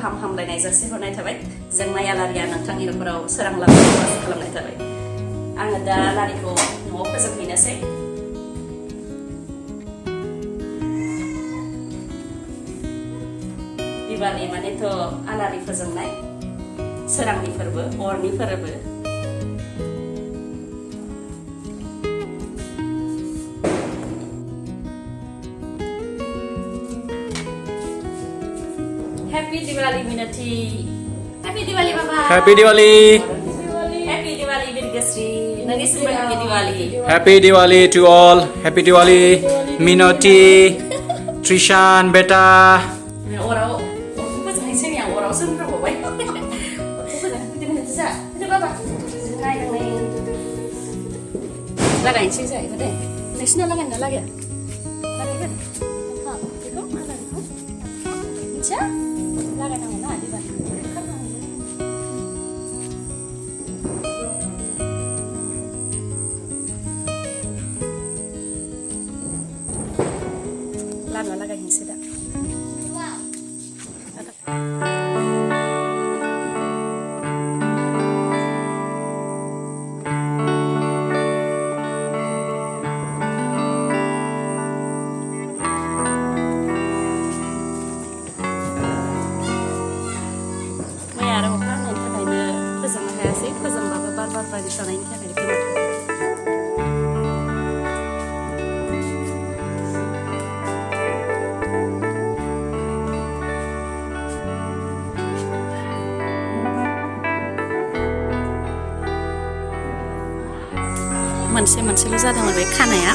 गाहाम हामलायनाय जासिहरनाय थाबाय जोंनाय आलारिया नोंथांनि नखराव सोरां लाबोनायखौ आसा खालामनाय थाबाय आङो दा आलारिखौ न'आव फोजोंहैनोसै दिवाली मानेथ' आलारि फोजोंनाय सोरांनि फोरबो अरनि फोरबो Happy Diwali Minati. Happy Diwali Baba. Happy Diwali. Happy Diwali Virgasri. Nagisri Happy Diwali. Happy Diwali to all. Happy Diwali Minati. Trishan beta. Orau. Aku pasang ini sini yang orau sen berapa baik. Aku pasang itu nih saja. Itu Baba. Hai yang lain. Lagain sih saya itu deh. Nesna lagain dah lagi. Lagain kan? Ha, itu mana itu? Bisa? Lagain yang mana di bawah? Lama lagain sih dah. मोनसेल' जादोंमोन बे खानाया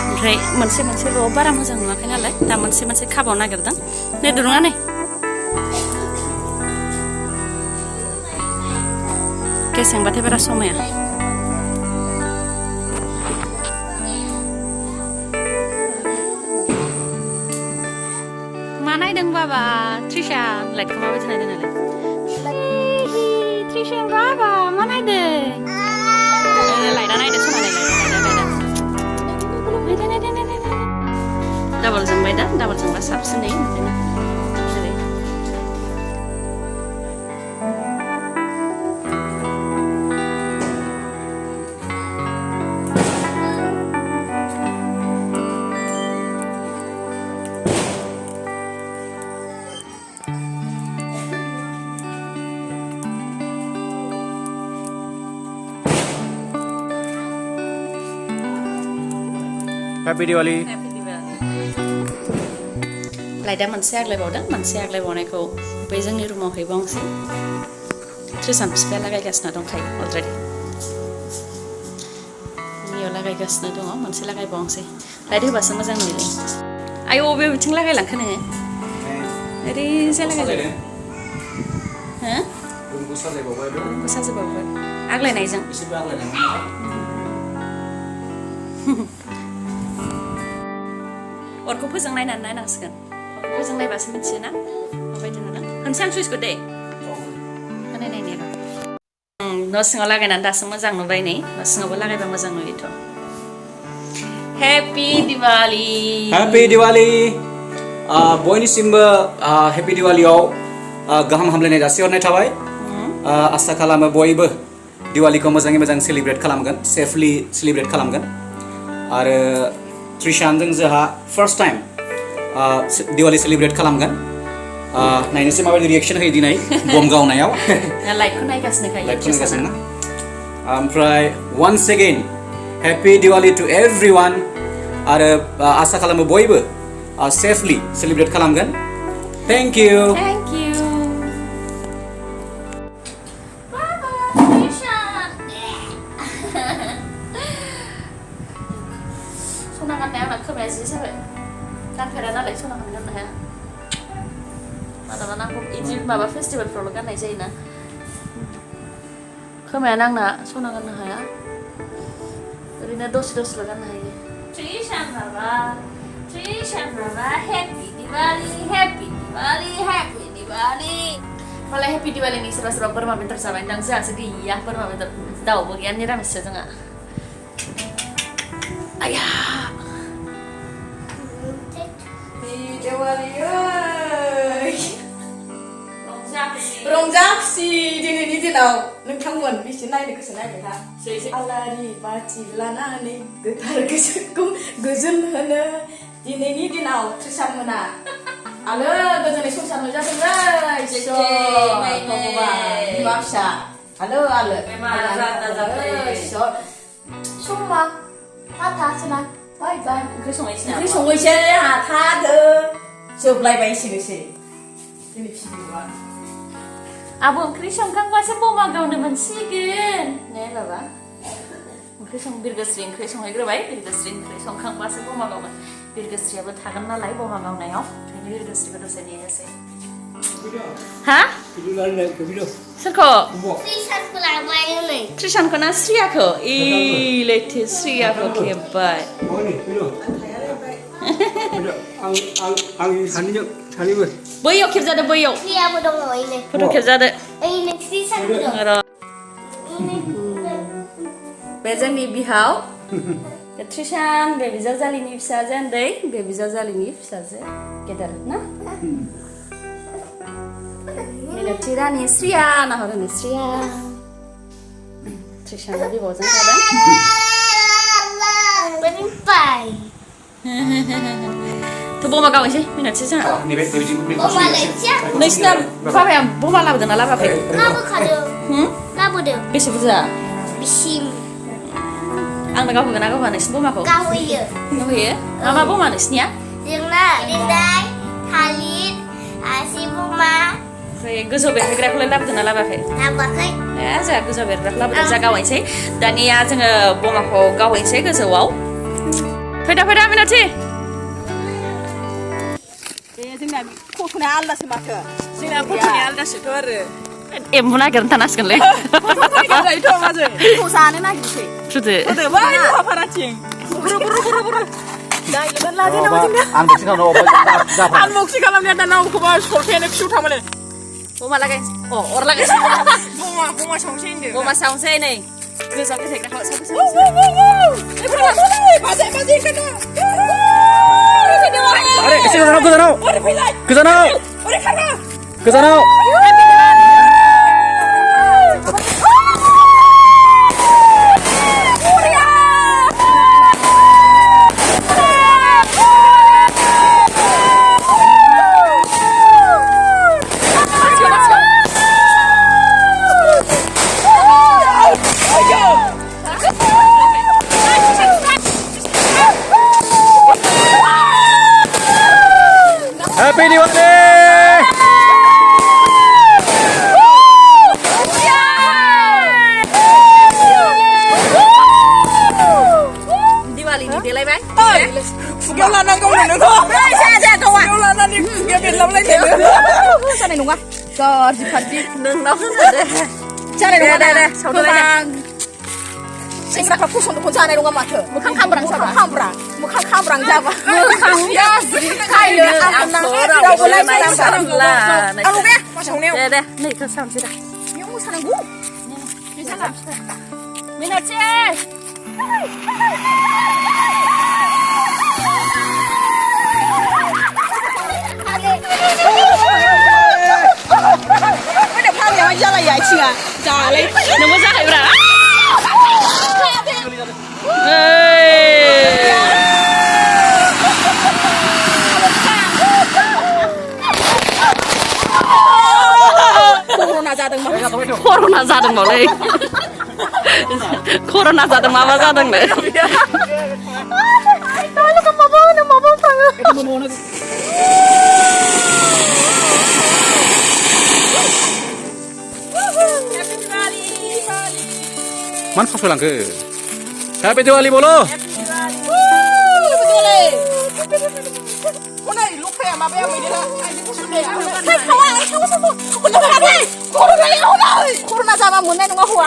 ओमफ्राय मोनसेल' बारा मोजां नुवाखै नालाय दा मोनसे खाबावनो नागिरदों नै दुरुङा नै गेसेंबाथाय बारा समाया मा नायदों बाबा त्रिशा लाइटखौ माबायदि नायदों नालाय त्रिशा बाबा मा नायदों लाइटआ नायदों सना नायदों डाबल जोंबाय दा डाबल जोंबा साबसिन नै ओंखायनो Happy Diwali. लाइटआ मोनसे आग्लायबावदों मोनसे आग्लायबावनायखौ बै जोंनि रुमाव हैबावनोसै त्रिसान बिफाया लागायगासिनो दंखायो अलरेडि बेयाव लागायगासिनो दङ मोनसे लागायबावनोसै लाइट होबासो मोजां नुयो आयौ बबे बिथिं लागायलांखो नोङो ओरैजे लागायदों हो रुमखौ साजायबावबाय आग्लायनायजों एसेबो आग्लायनाय अरखौ फोजोंनायनानै नायनांसिगोन फोजोंनायबासो मिथियोना माबायदि नुदों होनसै आं सुइसखौ दे नायनायनि न' सिङाव लागायनानै दासो मोजां नुबाय नै न' सिङावबो लागायबा मोजां नुयोथ' हेपि दिवाली Happy Diwali बयनिसिमबो हेपि दिवालियाव गाहाम हामलायनाय जासिहरनाय थाबाय आसा खालामो बयबो दिवालिखौ मोजाङै मोजां सेलिब्रेट खालामगोन सेफलि सेलिब्रेट खालामगोन आरो त्रिशानजों जोंहा फार्स्ट टाइम दिवाली सेलिब्रेट खालामगोन नायनोसै माबायदि रिएक्शन होयो दिनै बम गावनायाव लाइटखौ नायगासिनो ओमफ्राय once again happy Diwali to everyone आरो आसा खालामो बयबो सेफलि सेलिब्रेट खालामगोन थैंक यू सना गाननाया आंना खोमाया जि जाबाय गानफेरा नालाय सना गाननो हाया मालाबा नांगौ बिदि माबा फेस्टिभेलफ्रावल' गाननाय जायोना खोमायानो आंना सना गाननो हाया ओरैनो दसेल' गाननो हायो त्रिशान बाबा हेपि दिवाली मालाय हेपि दिवालीनि सोरबा बोरमा बेदर जाबाय दां जोंहासो गैया बोरमा बेदर दाउबो गैया निरामिससो जोंहा आया Diwali ơi रंजाखुसि दिनैनि दिनाव नोंथांमोन बेसे नायनो गोसो नायबायना आलारि बाथि लानानै गोथार गोसोखौ गोजोन होनो दिनैनि दिनाव थ्रिसान मोना आलो गोजोनै संसार मोनजाथोंलै बिमा फिसा आलो आलो समा हाथासोना बाय बाय ओंख्रि संहैसै हाथादो जोबलायबायसै दिनै फिसिबा आब' ओंख्रि संखांबासो बमा गावनो मोनसिगोन ने बाबा बिरगोस्रि ओंख्रि संहैग्रोबाय बिरगोस्रि ओंख्रि संखांबासो बमा गावगोन बिरगोस्रियाबो थागोन नालाय बमा गावनायाव ओंखायनो बिरगोस्रिखौ दसे नेनोसै हा सोरखौ त्रिसानखौ ना श्रियाखौ लेथो श्रियाखौ खेबबाय बैयाव खेबजादो बैयाव फट' खेबजादो बे जोंनि बिहाव त्रिसान बे बिजावजालिनि फिसाजो उन्दै बे बिजावजालिनि फिसाजो गेदेर ना मिनथि रानि श्रिया नाहरनो श्रिया त्रिसाना बिबावजों थादों थ' बमा गावनोसै मिनथि जोंहा नोंसिना बाबाया बमा लाबोदों ना लाबोआखै लाबोदों बेसे बुरजा बिसिम आंनो गावहोगोन ना गावहोआ नोंसिनि बमाखौ गावहोयो मा मा बमा नोंसिनिया जोंना लिन्दाय थालिर आसि बमा ओमफ्राय गोजौ बेरग्राखौलाय लाबोदों ना लाबोआखै लाबोआखै जोंहा गोजौ बेरग्राखौ लाबोदों जा गावहैनोसै दानिया जोङो बमाखौ गावहैनोसै गोजौआव फैदा मिनथि जोंना गथ'ना आलदासो माथो जोंना गथ'नि आलदासोथ' आरो एम्बु नागिरनो थानांसिगोनलै जानो नागिरसै थुदो बै लहाफाराथिं आनबक्सिं खालामनाया दाना अबेखौबा सलथायानो फिसौ थारमाने बमा लागाय अर लागायसै बमा सावसै होनदों बमा सावसै नै गोजान गोथायग्राखौ गोजानाव Happy Diwali! Diwali ni देलायबाय खुगायाव लानांगौ नोंखौ खुगायाव लानानै खुगायाव बेरलाबलायदों जानाय नङा गाज्रि फारदि नोंनाव होनदो जानाय नङा दे सावदोलाय सेंग्राफ्रा फसन्द जानाय नङा माथो मोखां खामब्रां जाबा मोखां खामब्रां जाबा मोखां गाज्रि खायनो रावबो लायनांला आरो बे मोसानायाव दे नैखौ सावनोसै दा बेयाव मोसानांगौ मिनथि फाग्लाया जालायो आथिङा जालाय नोंबो जालायब्रा कर'ना जादोंमोनलै कर'ना जादों माबा जादोंनो माबा थाङो मान फासलांखो Happy Diwali bolo हनै लखाया माबाया मैदेरा आइजोखौ सुनाया कर'ना जाबा मोननाय नङा हौवा